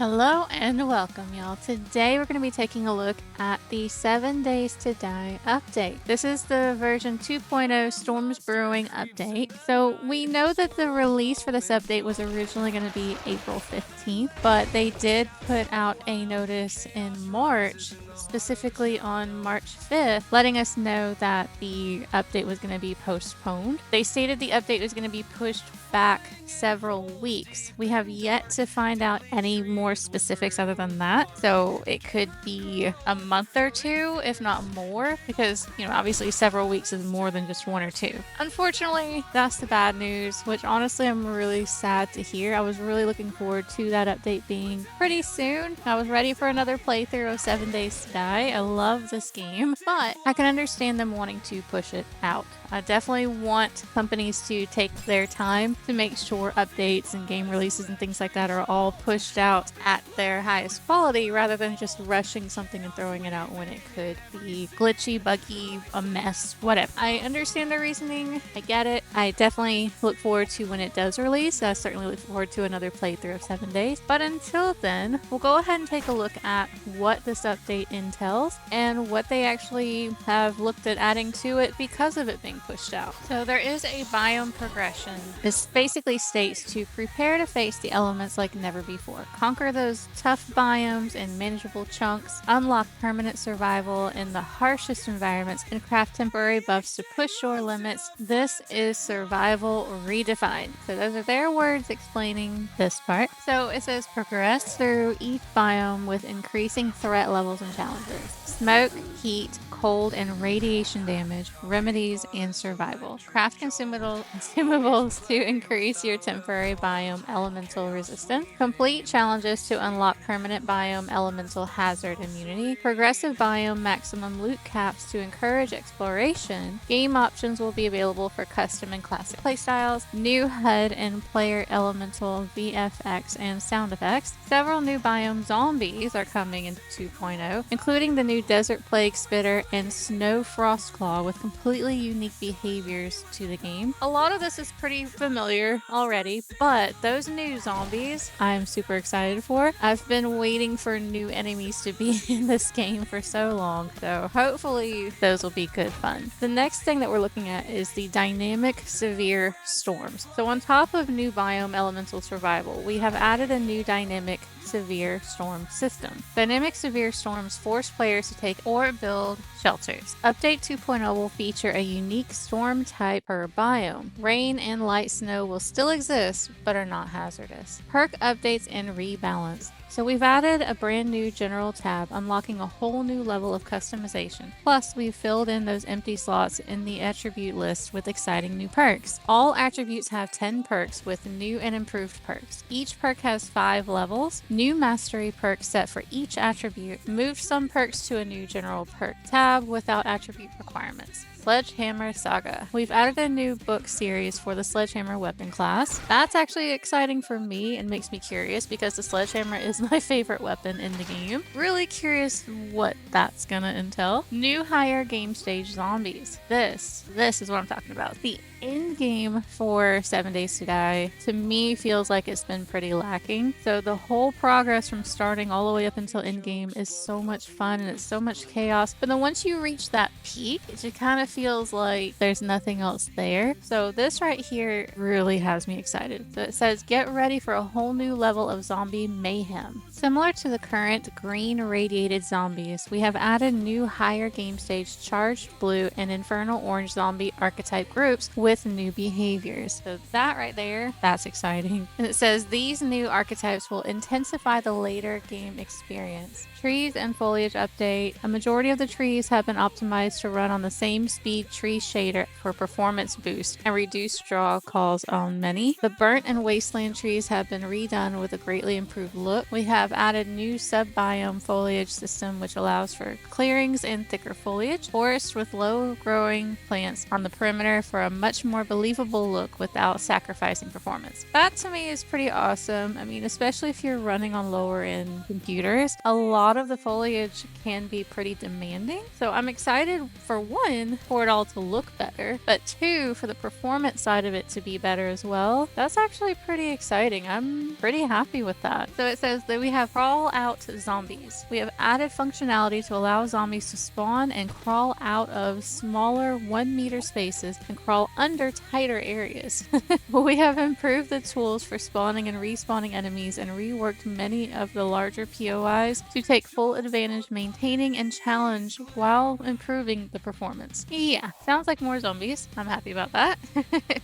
Hello and welcome, y'all. Today we're going to be taking a look at the 7 Days to Die update. This is the version 2.0 Storms Brewing update. So we know that the release for this update was originally going to be April 15th, but they did put out a notice in March, specifically on March 5th, letting us know that the update was going to be postponed. They stated the update was going to be pushed back several weeks. We have yet to find out any more specifics other than that. So it could be a month or two, if not more, because, obviously several weeks is more than just one or two. Unfortunately, that's the bad news, which honestly I'm really sad to hear. I was really looking forward to that update being pretty soon. I was ready for another playthrough of 7 Days to Die. I love this game, but I can understand them wanting to push it out. I definitely want companies to take their time to make sure updates and game releases and things like that are all pushed out at their highest quality rather than just rushing something and throwing it out when it could be glitchy, buggy, a mess, whatever. I understand their reasoning. I get it. I definitely look forward to when it does release. I certainly look forward to another playthrough of 7 Days. But until then, we'll go ahead and take a look at what this update entails and what they actually have looked at adding to it because of it being pushed out. So there is a biome progression. This basically states to prepare to face the elements like never before. Conquer those tough biomes in manageable chunks, unlock permanent survival in the harshest environments, and craft temporary buffs to push your limits. This is survival redefined. So those are their words explaining this part. So it says progress through each biome with increasing threat levels and challenges. Smoke, heat, cold, and radiation damage, remedies, and survival. Craft consumables to increase your temporary biome elemental resistance. Complete challenges to unlock permanent biome elemental hazard immunity. Progressive biome maximum loot caps to encourage exploration. Game options will be available for custom and classic playstyles. New HUD and player elemental VFX and sound effects. Several new biome zombies are coming in 2.0, including the new Desert Plague Spitter and Snow Frostclaw with completely unique behaviors to the game. A lot of this is pretty familiar already, but those new zombies I'm super excited for. I've been waiting for new enemies to be in this game for so long, so hopefully those will be good fun. The next thing that we're looking at is the dynamic severe storms. So on top of new biome elemental survival, we have added a new dynamic severe storm system. Dynamic severe storms force players to take or build shelters. Update 2.0 will feature a unique storm type per biome. Rain and light snow will still exist, but are not hazardous. Perk updates and rebalance. So we've added a brand new general tab, unlocking a whole new level of customization. Plus, we've filled in those empty slots in the attribute list with exciting new perks. All attributes have 10 perks with new and improved perks. Each perk has 5 levels. New mastery perks set for each attribute. Moved some perks to a new general perk tab without attribute requirements. Sledgehammer Saga. We've added a new book series for the Sledgehammer weapon class. That's actually exciting for me and makes me curious because the Sledgehammer is my favorite weapon in the game. Really curious what that's gonna entail. New higher game stage zombies. This is what I'm talking about. The end game for 7 Days to Die to me feels like it's been pretty lacking. So the whole progress from starting all the way up until end game is so much fun and it's so much chaos. But then once you reach that peak, it just kind of feels like there's nothing else there. So this right here really has me excited. So it says get ready for a whole new level of zombie mayhem. Similar to the current green radiated zombies, we have added new higher game stage charged blue and infernal orange zombie archetype groups with new behaviors. So that right there, that's exciting. And it says these new archetypes will intensify the later game experience. Trees and foliage update. A majority of the trees have been optimized to run on the same speed tree shader for performance boost and reduced draw calls on many. The burnt and wasteland trees have been redone with a greatly improved look. We have added new sub-biome foliage system which allows for clearings and thicker foliage. Forest with low growing plants on the perimeter for a much more believable look without sacrificing performance. That to me is pretty awesome. I mean, especially if you're running on lower end computers, a lot of the foliage can be pretty demanding. So I'm excited for one for it all to look better, but 2, for the performance side of it to be better as well. That's actually pretty exciting. I'm pretty happy with that. So it says that we have crawl out zombies. We have added functionality to allow zombies to spawn and crawl out of smaller 1-meter spaces and crawl under tighter areas. We have improved the tools for spawning and respawning enemies and reworked many of the larger POIs to take full advantage, maintaining and challenge while improving the performance. Yeah, sounds like more zombies. I'm happy about that.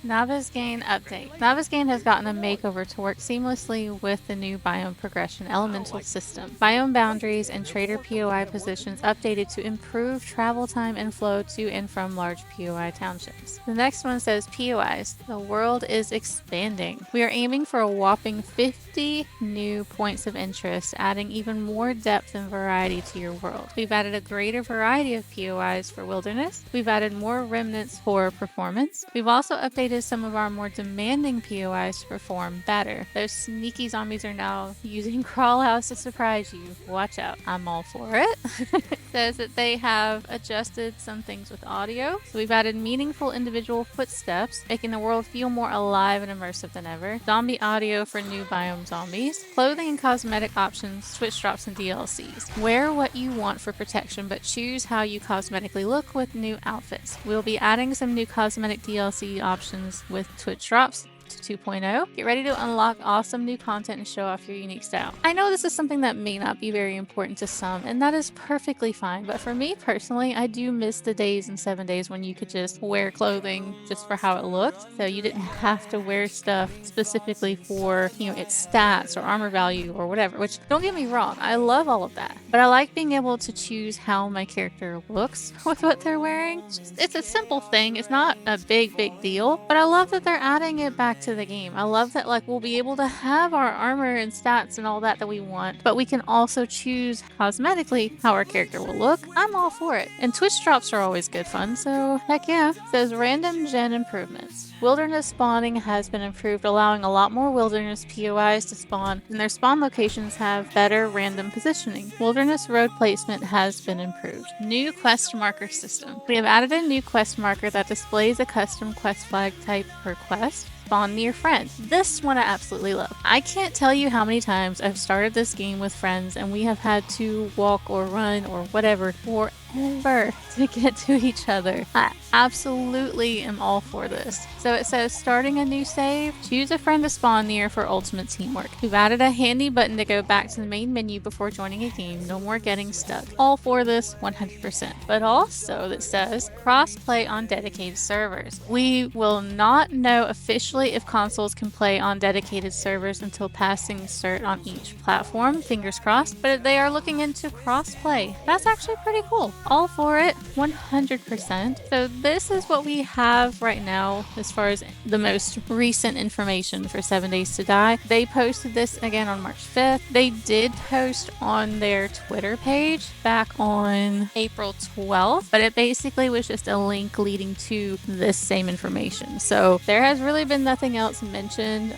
Navezgane update. Navezgane has gotten a makeover to work seamlessly with the new biome progression elemental system. Biome boundaries and trader POI positions updated to improve travel time and flow to and from large POI townships. The next one says POIs. The world is expanding. We are aiming for a whopping 50 new points of interest, adding even more depth and variety to your world. We've added a greater variety of POIs for wilderness. We've added more remnants for performance. We've also updated some of our more demanding POIs to perform better. Those sneaky zombies are now using crawl house to surprise you. Watch out. I'm all for it. It says that they have adjusted some things with audio. So we've added meaningful individual footsteps, making the world feel more alive and immersive than ever. Zombie audio for new biome zombies. Clothing and cosmetic options, Twitch drops, and DLCs. Wear what you want for protection, but choose how you cosmetically look with new outfits. We'll be adding some new cosmetic DLC options with Twitch drops to 2.0. Get ready to unlock awesome new content and show off your unique style. I know this is something that may not be very important to some, and that is perfectly fine, but for me personally, I do miss the days in 7 days when you could just wear clothing just for how it looked, so you didn't have to wear stuff specifically for, you know, its stats or armor value or whatever, which, don't get me wrong, I love all of that, but I like being able to choose how my character looks with what they're wearing. It's a simple thing, it's not a big deal, but I love that they're adding it back to the game. I love that, like, we'll be able to have our armor and stats and all that we want, but we can also choose cosmetically how our character will look. I'm all for it. And Twitch drops are always good fun, so heck yeah. It says random gen improvements. Wilderness spawning has been improved, allowing a lot more wilderness POIs to spawn, and their spawn locations have better random positioning. Wilderness road placement has been improved. New quest marker system. We have added a new quest marker that displays a custom quest flag type per quest. Spawn near friends. This one I absolutely love. I can't tell you how many times I've started this game with friends and we have had to walk or run or whatever forever to get to each other. I absolutely am all for this. So it says starting a new save, choose a friend to spawn near for ultimate teamwork. We've added a handy button to go back to the main menu before joining a game. No more getting stuck. All for this 100%. But also it says cross-play on dedicated servers. We will not know officially if consoles can play on dedicated servers until passing cert on each platform. Fingers crossed. But they are looking into cross-play. That's actually pretty cool. All for it 100%. So this is what we have right now as far as the most recent information for 7 Days to Die. They posted this again on March 5th. They did post on their Twitter page back on April 12th, but it basically was just a link leading to this same information. So there has really been nothing else mentioned.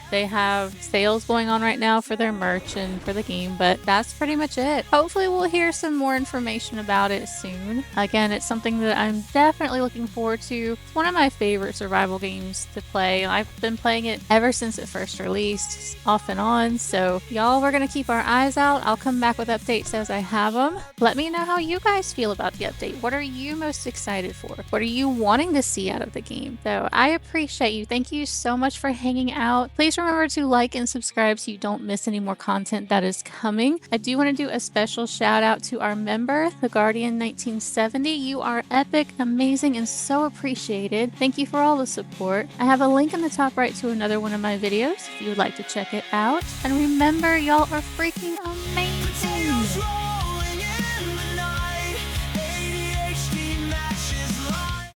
They have sales going on right now for their merch and for the game, but that's pretty much it. Hopefully we'll hear some more information about it soon. Again, it's something that I'm definitely looking forward to. It's one of my favorite survival games to play. I've been playing it ever since it first released, off and on. So y'all, we're gonna keep our eyes out. I'll come back with updates as I have them. Let me know how you guys feel about the update. What are you most excited for? What are you wanting to see out of the game? So I appreciate you. Thank you so much for hanging out. Please remember to like and subscribe so you don't miss any more content that is coming. I do want to do a special shout out to our member, the Guardian 1970. You are epic, amazing, and so appreciated. Thank you for all the support. I have a link in the top right to another one of my videos if you would like to check it out. And remember, y'all are freaking amazing.